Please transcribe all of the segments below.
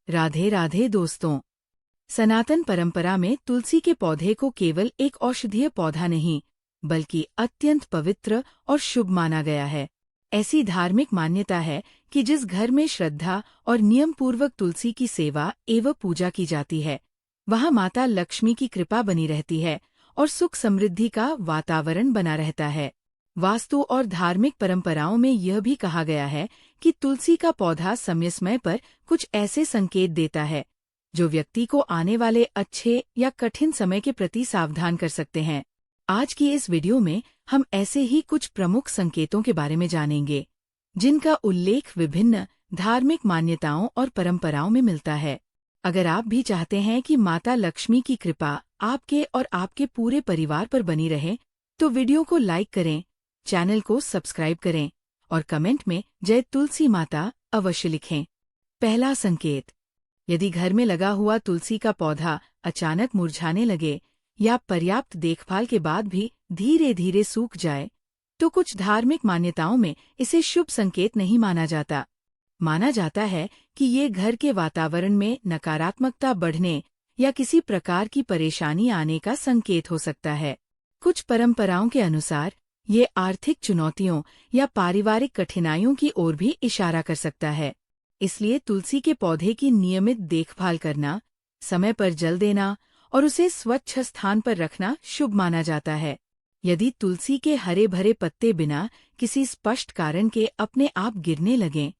राधे राधे दोस्तों। सनातन परंपरा में तुलसी के पौधे को केवल एक औषधीय पौधा नहीं बल्कि अत्यंत पवित्र और शुभ माना गया है। ऐसी धार्मिक मान्यता है कि जिस घर में श्रद्धा और नियम पूर्वक तुलसी की सेवा एवं पूजा की जाती है, वहाँ माता लक्ष्मी की कृपा बनी रहती है और सुख समृद्धि का वातावरण बना रहता है। वास्तु और धार्मिक परंपराओं में यह भी कहा गया है कि तुलसी का पौधा समय समय पर कुछ ऐसे संकेत देता है जो व्यक्ति को आने वाले अच्छे या कठिन समय के प्रति सावधान कर सकते हैं। आज की इस वीडियो में हम ऐसे ही कुछ प्रमुख संकेतों के बारे में जानेंगे जिनका उल्लेख विभिन्न धार्मिक मान्यताओं और परंपराओं में मिलता है। अगर आप भी चाहते हैं कि माता लक्ष्मी की कृपा आपके और आपके पूरे परिवार पर बनी रहे, तो वीडियो को लाइक करें, चैनल को सब्सक्राइब करें और कमेंट में जय तुलसी माता अवश्य लिखें। पहला संकेत, यदि घर में लगा हुआ तुलसी का पौधा अचानक मुरझाने लगे या पर्याप्त देखभाल के बाद भी धीरे धीरे सूख जाए, तो कुछ धार्मिक मान्यताओं में इसे शुभ संकेत नहीं माना जाता। माना जाता है कि ये घर के वातावरण में नकारात्मकता बढ़ने या किसी प्रकार की परेशानी आने का संकेत हो सकता है। कुछ परंपराओं के अनुसार ये आर्थिक चुनौतियों या पारिवारिक कठिनाइयों की ओर भी इशारा कर सकता है। इसलिए तुलसी के पौधे की नियमित देखभाल करना, समय पर जल देना और उसे स्वच्छ स्थान पर रखना शुभ माना जाता है। यदि तुलसी के हरे भरे पत्ते बिना किसी स्पष्ट कारण के अपने आप गिरने लगें,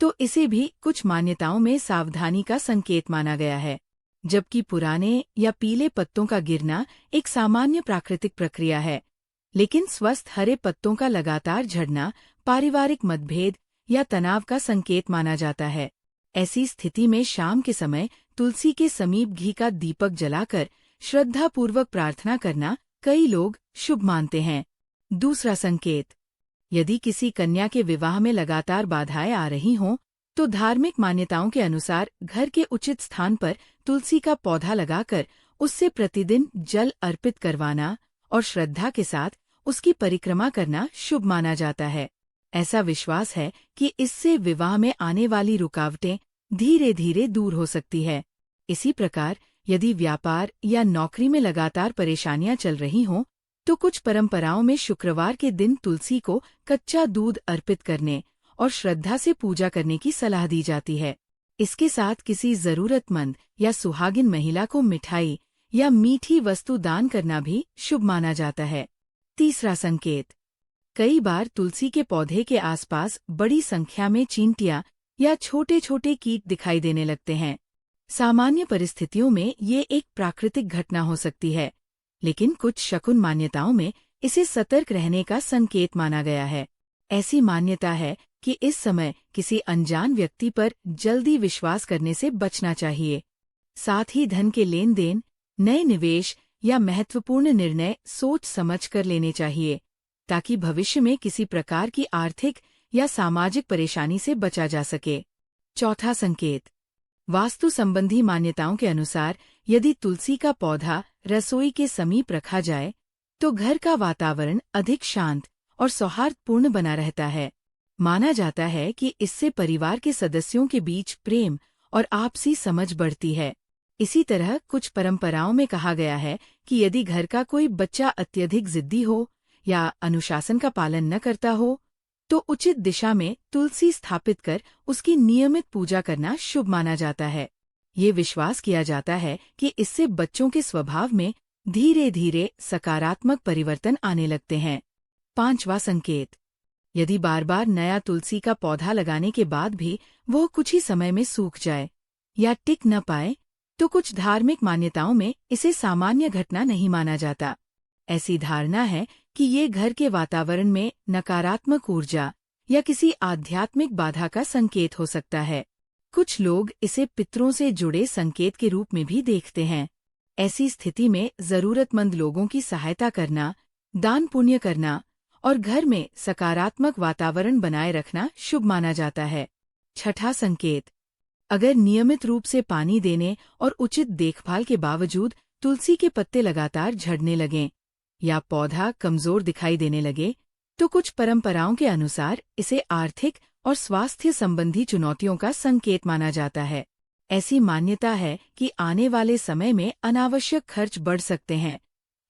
तो इसे भी कुछ मान्यताओं में सावधानी का संकेत माना गया है, जबकि पुराने या पीले पत्तों का गिरना एक सामान्य प्राकृतिक प्रक्रिया है। लेकिन स्वस्थ हरे पत्तों का लगातार झड़ना पारिवारिक मतभेद या तनाव का संकेत माना जाता है। ऐसी स्थिति में शाम के समय तुलसी के समीप घी का दीपक जलाकर श्रद्धापूर्वक प्रार्थना करना कई लोग शुभ मानते हैं। दूसरा संकेत, यदि किसी कन्या के विवाह में लगातार बाधाएं आ रही हों, तो धार्मिक मान्यताओं के अनुसार घर के उचित स्थान पर तुलसी का पौधा लगाकर उससे प्रतिदिन जल अर्पित करवाना और श्रद्धा के साथ उसकी परिक्रमा करना शुभ माना जाता है। ऐसा विश्वास है कि इससे विवाह में आने वाली रुकावटें धीरे धीरे दूर हो सकती है। इसी प्रकार यदि व्यापार या नौकरी में लगातार परेशानियां चल रही हों, तो कुछ परंपराओं में शुक्रवार के दिन तुलसी को कच्चा दूध अर्पित करने और श्रद्धा से पूजा करने की सलाह दी जाती है। इसके साथ किसी जरूरतमंद या सुहागिन महिला को मिठाई या मीठी वस्तु दान करना भी शुभ माना जाता है। तीसरा संकेत, कई बार तुलसी के पौधे के आसपास बड़ी संख्या में चींटियां या छोटे छोटे कीट दिखाई देने लगते हैं। सामान्य परिस्थितियों में ये एक प्राकृतिक घटना हो सकती है, लेकिन कुछ शकुन मान्यताओं में इसे सतर्क रहने का संकेत माना गया है। ऐसी मान्यता है कि इस समय किसी अनजान व्यक्ति पर जल्दी विश्वास करने से बचना चाहिए। साथ ही धन के लेन देन, नए निवेश या महत्वपूर्ण निर्णय सोच समझ कर लेने चाहिए, ताकि भविष्य में किसी प्रकार की आर्थिक या सामाजिक परेशानी से बचा जा सके। चौथा संकेत, वास्तु संबंधी मान्यताओं के अनुसार यदि तुलसी का पौधा रसोई के समीप रखा जाए, तो घर का वातावरण अधिक शांत और सौहार्दपूर्ण बना रहता है। माना जाता है कि इससे परिवार के सदस्यों के बीच प्रेम और आपसी समझ बढ़ती है। इसी तरह कुछ परंपराओं में कहा गया है कि यदि घर का कोई बच्चा अत्यधिक जिद्दी हो या अनुशासन का पालन न करता हो, तो उचित दिशा में तुलसी स्थापित कर उसकी नियमित पूजा करना शुभ माना जाता है। ये विश्वास किया जाता है कि इससे बच्चों के स्वभाव में धीरे धीरे सकारात्मक परिवर्तन आने लगते हैं। पांचवा संकेत, यदि बार बार नया तुलसी का पौधा लगाने के बाद भी वह कुछ ही समय में सूख जाए या टिक न पाए, तो कुछ धार्मिक मान्यताओं में इसे सामान्य घटना नहीं माना जाता। ऐसी धारणा है कि ये घर के वातावरण में नकारात्मक ऊर्जा या किसी आध्यात्मिक बाधा का संकेत हो सकता है। कुछ लोग इसे पितरों से जुड़े संकेत के रूप में भी देखते हैं। ऐसी स्थिति में जरूरतमंद लोगों की सहायता करना, दान पुण्य करना और घर में सकारात्मक वातावरण बनाए रखना शुभ माना जाता है। छठा संकेत, अगर नियमित रूप से पानी देने और उचित देखभाल के बावजूद तुलसी के पत्ते लगातार झड़ने लगें या पौधा कमजोर दिखाई देने लगे, तो कुछ परंपराओं के अनुसार इसे आर्थिक और स्वास्थ्य संबंधी चुनौतियों का संकेत माना जाता है। ऐसी मान्यता है कि आने वाले समय में अनावश्यक खर्च बढ़ सकते हैं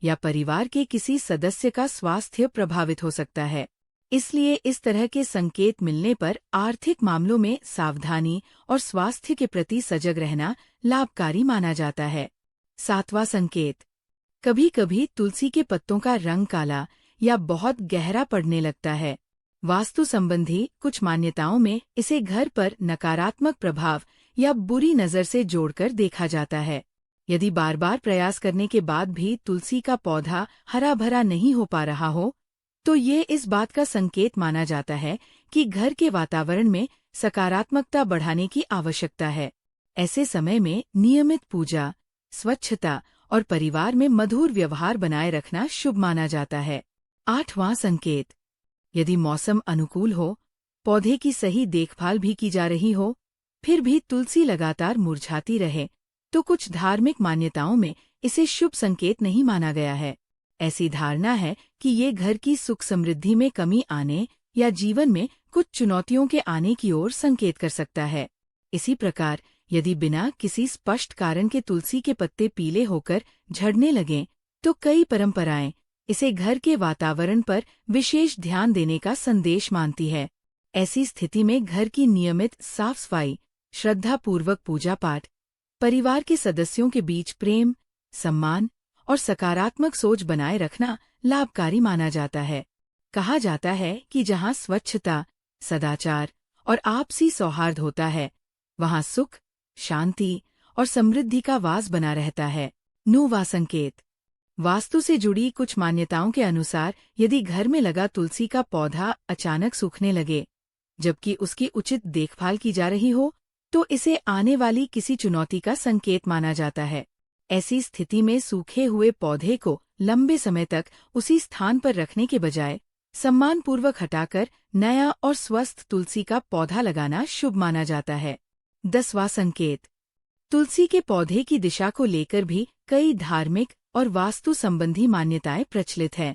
या परिवार के किसी सदस्य का स्वास्थ्य प्रभावित हो सकता है। इसलिए इस तरह के संकेत मिलने पर आर्थिक मामलों में सावधानी और स्वास्थ्य के प्रति सजग रहना लाभकारी माना जाता है। 7वां संकेत, कभी कभी तुलसी के पत्तों का रंग काला या बहुत गहरा पड़ने लगता है। वास्तु संबंधी कुछ मान्यताओं में इसे घर पर नकारात्मक प्रभाव या बुरी नज़र से जोड़कर देखा जाता है। यदि बार बार प्रयास करने के बाद भी तुलसी का पौधा हरा भरा नहीं हो पा रहा हो, तो ये इस बात का संकेत माना जाता है कि घर के वातावरण में सकारात्मकता बढ़ाने की आवश्यकता है। ऐसे समय में नियमित पूजा, स्वच्छता और परिवार में मधुर व्यवहार बनाए रखना शुभ माना जाता है। 8वां संकेत, यदि मौसम अनुकूल हो, पौधे की सही देखभाल भी की जा रही हो, फिर भी तुलसी लगातार मुरझाती रहे, तो कुछ धार्मिक मान्यताओं में इसे शुभ संकेत नहीं माना गया है। ऐसी धारणा है कि ये घर की सुख समृद्धि में कमी आने या जीवन में कुछ चुनौतियों के आने की ओर संकेत कर सकता है। इसी प्रकार यदि बिना किसी स्पष्ट कारण के तुलसी के पत्ते पीले होकर झड़ने लगें, तो कई परंपराएं इसे घर के वातावरण पर विशेष ध्यान देने का संदेश मानती है। ऐसी स्थिति में घर की नियमित साफ सफाई, श्रद्धापूर्वक पूजा पाठ, परिवार के सदस्यों के बीच प्रेम, सम्मान और सकारात्मक सोच बनाए रखना लाभकारी माना जाता है। कहा जाता है कि जहाँ स्वच्छता, सदाचार और आपसी सौहार्द होता है, वहाँ सुख, शांति और समृद्धि का वास बना रहता है। 9वां संकेत, वास्तु से जुड़ी कुछ मान्यताओं के अनुसार यदि घर में लगा तुलसी का पौधा अचानक सूखने लगे, जबकि उसकी उचित देखभाल की जा रही हो, तो इसे आने वाली किसी चुनौती का संकेत माना जाता है। ऐसी स्थिति में सूखे हुए पौधे को लंबे समय तक उसी स्थान पर रखने के बजाय सम्मानपूर्वक हटाकर नया और स्वस्थ तुलसी का पौधा लगाना शुभ माना जाता है। 10वां संकेत, तुलसी के पौधे की दिशा को लेकर भी कई धार्मिक और वास्तु संबंधी मान्यताएं प्रचलित हैं।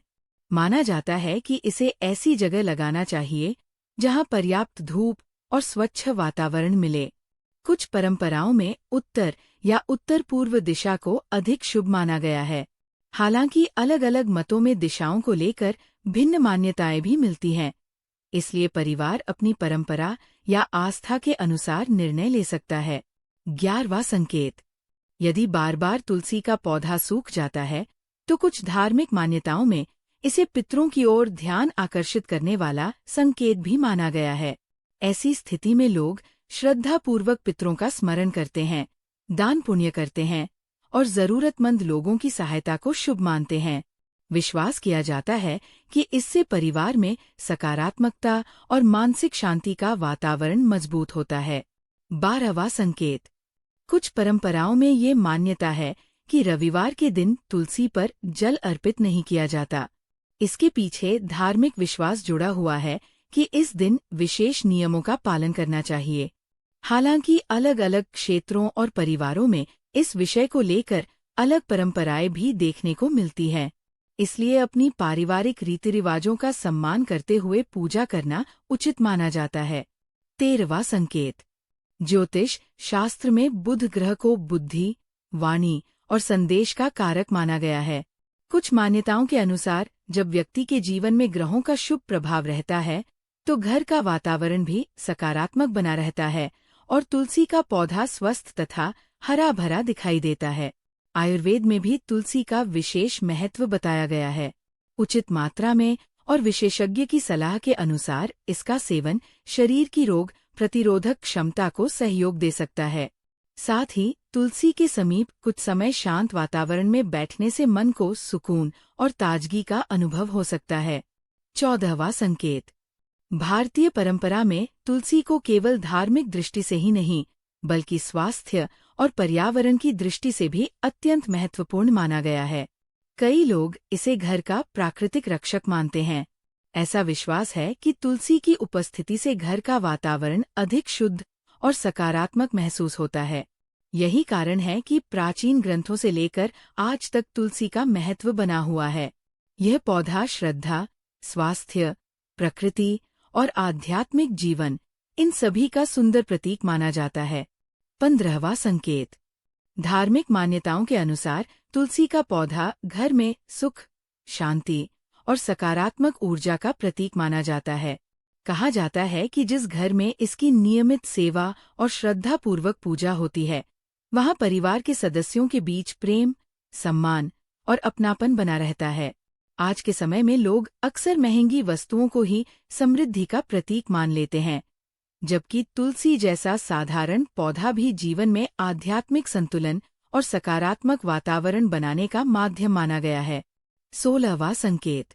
माना जाता है कि इसे ऐसी जगह लगाना चाहिए जहां पर्याप्त धूप और स्वच्छ वातावरण मिले। कुछ परंपराओं में उत्तर या उत्तर पूर्व दिशा को अधिक शुभ माना गया है। हालांकि अलग अलग मतों में दिशाओं को लेकर भिन्न मान्यताएं भी मिलती हैं। इसलिए परिवार अपनी परंपरा या आस्था के अनुसार निर्णय ले सकता है। 11वां संकेत, यदि बार बार तुलसी का पौधा सूख जाता है, तो कुछ धार्मिक मान्यताओं में इसे पितरों की ओर ध्यान आकर्षित करने वाला संकेत भी माना गया है। ऐसी स्थिति में लोग श्रद्धापूर्वक पितरों का स्मरण करते हैं, दान पुण्य करते हैं और जरूरतमंद लोगों की सहायता को शुभ मानते हैं। विश्वास किया जाता है कि इससे परिवार में सकारात्मकता और मानसिक शांति का वातावरण मजबूत होता है। 12वां संकेत, कुछ परंपराओं में ये मान्यता है कि रविवार के दिन तुलसी पर जल अर्पित नहीं किया जाता। इसके पीछे धार्मिक विश्वास जुड़ा हुआ है कि इस दिन विशेष नियमों का पालन करना चाहिए। हालांकि अलग अलग क्षेत्रों और परिवारों में इस विषय को लेकर अलग परंपराएं भी देखने को मिलती हैं। इसलिए अपनी पारिवारिक रीति रिवाजों का सम्मान करते हुए पूजा करना उचित माना जाता है। 13वां संकेत, ज्योतिष शास्त्र में बुध ग्रह को बुद्धि, वाणी और संदेश का कारक माना गया है। कुछ मान्यताओं के अनुसार जब व्यक्ति के जीवन में ग्रहों का शुभ प्रभाव रहता है, तो घर का वातावरण भी सकारात्मक बना रहता है और तुलसी का पौधा स्वस्थ तथा हरा भरा दिखाई देता है। आयुर्वेद में भी तुलसी का विशेष महत्व बताया गया है। उचित मात्रा में और विशेषज्ञ की सलाह के अनुसार इसका सेवन शरीर की रोग प्रतिरोधक क्षमता को सहयोग दे सकता है। साथ ही तुलसी के समीप कुछ समय शांत वातावरण में बैठने से मन को सुकून और ताजगी का अनुभव हो सकता है। 14वां संकेत, भारतीय परंपरा में तुलसी को केवल धार्मिक दृष्टि से ही नहीं, बल्कि स्वास्थ्य और पर्यावरण की दृष्टि से भी अत्यंत महत्वपूर्ण माना गया है। कई लोग इसे घर का प्राकृतिक रक्षक मानते हैं। ऐसा विश्वास है कि तुलसी की उपस्थिति से घर का वातावरण अधिक शुद्ध और सकारात्मक महसूस होता है। यही कारण है कि प्राचीन ग्रंथों से लेकर आज तक तुलसी का महत्व बना हुआ है। यह पौधा श्रद्धा, स्वास्थ्य, प्रकृति और आध्यात्मिक जीवन, इन सभी का सुंदर प्रतीक माना जाता है। 15वां संकेत। धार्मिक मान्यताओं के अनुसार तुलसी का पौधा घर में सुख, शांति और सकारात्मक ऊर्जा का प्रतीक माना जाता है। कहा जाता है कि जिस घर में इसकी नियमित सेवा और श्रद्धापूर्वक पूजा होती है, वहां परिवार के सदस्यों के बीच प्रेम, सम्मान और अपनापन बना रहता है। आज के समय में लोग अक्सर महंगी वस्तुओं को ही समृद्धि का प्रतीक मान लेते हैं, जबकि तुलसी जैसा साधारण पौधा भी जीवन में आध्यात्मिक संतुलन और सकारात्मक वातावरण बनाने का माध्यम माना गया है। 16वां संकेत।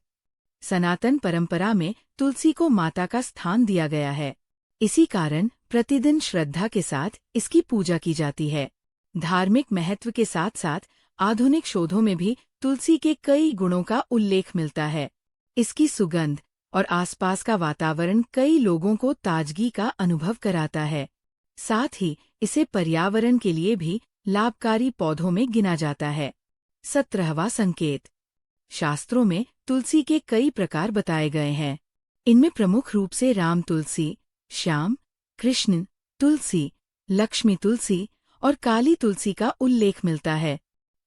सनातन परंपरा में तुलसी को माता का स्थान दिया गया है। इसी कारण प्रतिदिन श्रद्धा के साथ इसकी पूजा की जाती है। धार्मिक महत्व के साथ साथ आधुनिक शोधों में भी तुलसी के कई गुणों का उल्लेख मिलता है। इसकी सुगंध और आसपास का वातावरण कई लोगों को ताजगी का अनुभव कराता है। साथ ही इसे पर्यावरण के लिए भी लाभकारी पौधों में गिना जाता है। 17वां संकेत। शास्त्रों में तुलसी के कई प्रकार बताए गए हैं। इनमें प्रमुख रूप से राम तुलसी, श्याम, कृष्ण तुलसी, लक्ष्मी तुलसी और काली तुलसी का उल्लेख मिलता है।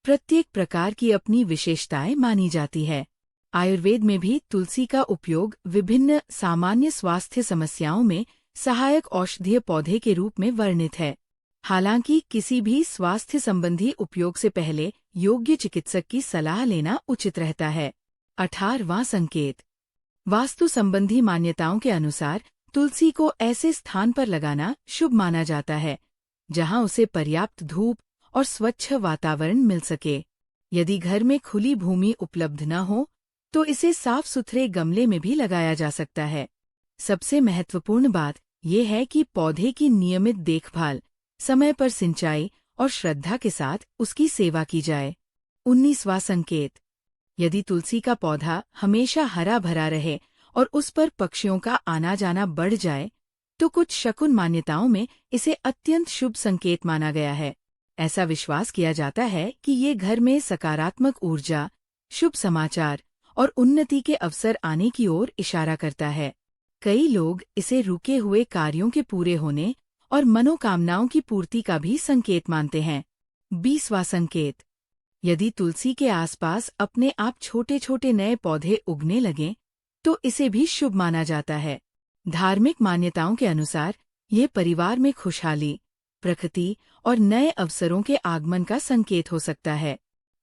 प्रत्येक प्रकार की अपनी विशेषताएं मानी जाती है। आयुर्वेद में भी तुलसी का उपयोग विभिन्न सामान्य स्वास्थ्य समस्याओं में सहायक औषधीय पौधे के रूप में वर्णित है। हालांकि किसी भी स्वास्थ्य संबंधी उपयोग से पहले योग्य चिकित्सक की सलाह लेना उचित रहता है। 18वां संकेत। वास्तु संबंधी मान्यताओं के अनुसार तुलसी को ऐसे स्थान पर लगाना शुभ माना जाता है जहां उसे पर्याप्त धूप और स्वच्छ वातावरण मिल सके। यदि घर में खुली भूमि उपलब्ध न हो तो इसे साफ सुथरे गमले में भी लगाया जा सकता है। सबसे महत्वपूर्ण बात यह है कि पौधे की नियमित देखभाल, समय पर सिंचाई और श्रद्धा के साथ उसकी सेवा की जाए। 19वां संकेत। यदि तुलसी का पौधा हमेशा हरा भरा रहे और उस पर पक्षियों का आना जाना बढ़ जाए तो कुछ शकुन मान्यताओं में इसे अत्यंत शुभ संकेत माना गया है। ऐसा विश्वास किया जाता है कि ये घर में सकारात्मक ऊर्जा, शुभ समाचार और उन्नति के अवसर आने की ओर इशारा करता है। कई लोग इसे रुके हुए कार्यों के पूरे होने और मनोकामनाओं की पूर्ति का भी संकेत मानते हैं। 20वां संकेत। यदि तुलसी के आसपास अपने आप छोटे छोटे नए पौधे उगने लगें तो इसे भी शुभ माना जाता है। धार्मिक मान्यताओं के अनुसार ये परिवार में खुशहाली, प्रकृति और नए अवसरों के आगमन का संकेत हो सकता है।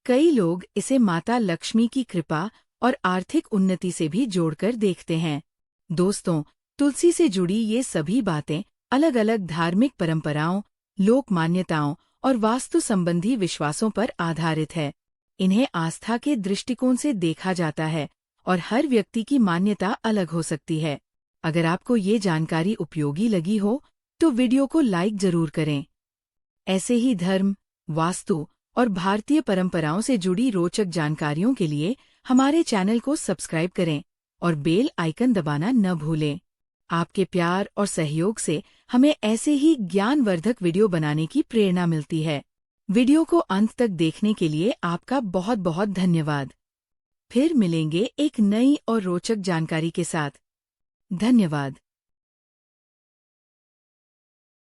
कई लोग इसे माता लक्ष्मी की कृपा और आर्थिक उन्नति से भी जोड़कर देखते हैं। दोस्तों, तुलसी से जुड़ी ये सभी बातें अलग अलग धार्मिक परंपराओं, लोक मान्यताओं और वास्तु संबंधी विश्वासों पर आधारित है। इन्हें आस्था के दृष्टिकोण से देखा जाता है और हर व्यक्ति की मान्यता अलग हो सकती है। अगर आपको ये जानकारी उपयोगी लगी हो तो वीडियो को लाइक जरूर करें। ऐसे ही धर्म, वास्तु और भारतीय परंपराओं से जुड़ी रोचक जानकारियों के लिए हमारे चैनल को सब्सक्राइब करें और बेल आइकन दबाना न भूलें। आपके प्यार और सहयोग से हमें ऐसे ही ज्ञानवर्धक वीडियो बनाने की प्रेरणा मिलती है। वीडियो को अंत तक देखने के लिए आपका बहुत बहुत धन्यवाद। फिर मिलेंगे एक नई और रोचक जानकारी के साथ। धन्यवाद।